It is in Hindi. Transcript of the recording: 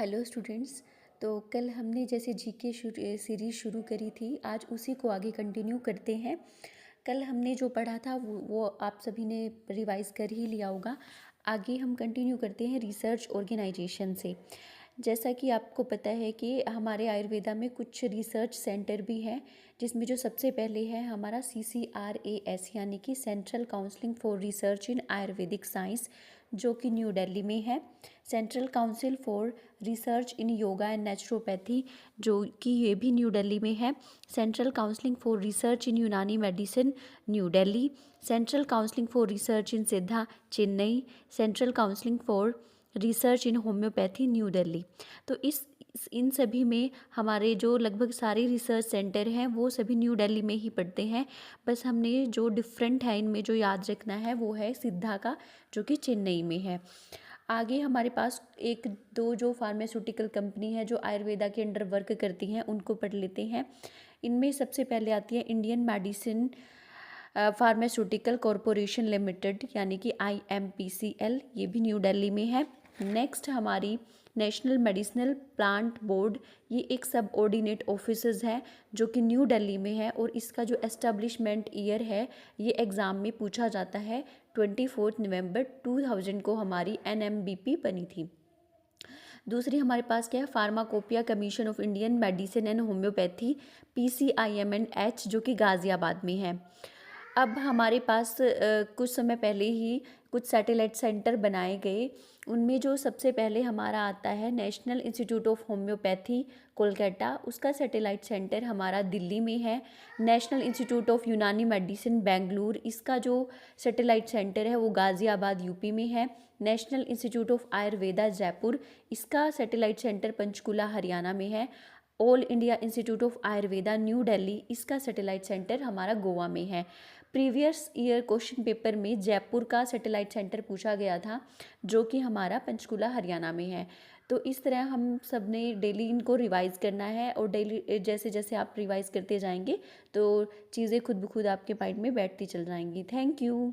Hello students. तो कल हमने जैसे जीके सीरीज़ शुरू करी थी, आज उसी को आगे कंटिन्यू करते हैं। कल हमने जो पढ़ा था वो आप सभी ने रिवाइज़ कर ही लिया होगा। आगे हम कंटिन्यू करते हैं रिसर्च ऑर्गेनाइजेशन से। जैसा कि आपको पता है कि हमारे आयुर्वेदा में कुछ रिसर्च सेंटर भी हैं, जिसमें जो सबसे पहले है हमारा CCRAS यानी कि central council for research in Ayurvedic science, जो कि न्यू दिल्ली में है। Central council for research in yoga and naturopathy, जो कि ये भी न्यू दिल्ली में है। Central council for research in Unani medicine, new Delhi. Central council for research in Siddha, Chennai. Central council for research in homeopathy, new Delhi. तो इन सभी में हमारे जो लगभग सारे रिसर्च सेंटर हैं वो सभी न्यू दिल्ली में ही पड़ते हैं। बस हमने जो डिफरेंट है इनमें जो याद रखना है वो है सिद्धा का, जो कि चेन्नई में है। आगे हमारे पास एक दो जो फार्मास्यूटिकल कंपनी है जो आयुर्वेदा के अंडर वर्क करती हैं, उनको पढ़ लेते हैं। इनमें सबसे पहले आती है Indian medicine pharmaceutical corporation limited यानी कि IMPCL, ये भी न्यू दिल्ली में है। नेक्स्ट हमारी नेशनल मेडिसिनल प्लांट बोर्ड, ये एक सब ऑर्डिनेट ऑफिसर्स है जो कि न्यू दिल्ली में है, और इसका जो एस्टेब्लिशमेंट ईयर है ये एग्ज़ाम में पूछा जाता है। 24 नवंबर 2000 को हमारी NMBP बनी थी। दूसरी हमारे पास क्या है, pharmacopoeia commission of Indian medicine and homeopathy, PCIMNH, जो कि गाज़ियाबाद में है। अब हमारे पास कुछ समय पहले ही कुछ सैटेलाइट सेंटर बनाए गए। उनमें जो सबसे पहले हमारा आता है national institute of homeopathy Kolkata, उसका सैटेलाइट सेंटर हमारा दिल्ली में है। नेशनल इंस्टीट्यूट ऑफ यूनानी मेडिसिन बेंगलुरु, इसका जो सैटेलाइट सेंटर है वो गाज़ियाबाद यूपी में है। National institute of Ayurveda Jaipur, इसका सैटेलाइट सेंटर पंचकुला हरियाणा में है। All India institute of Ayurveda new Delhi, इसका सैटेलाइट सेंटर हमारा गोवा में है। प्रीवियस ईयर क्वेश्चन पेपर में जयपुर का सैटेलाइट सेंटर पूछा गया था, जो कि हमारा पंचकुला हरियाणा में है। तो इस तरह हम सब ने डेली इनको रिवाइज़ करना है, और डेली जैसे जैसे आप रिवाइज़ करते जाएंगे तो चीज़ें खुद ब खुद आपके माइंड में बैठती चल जाएंगी। Thank you.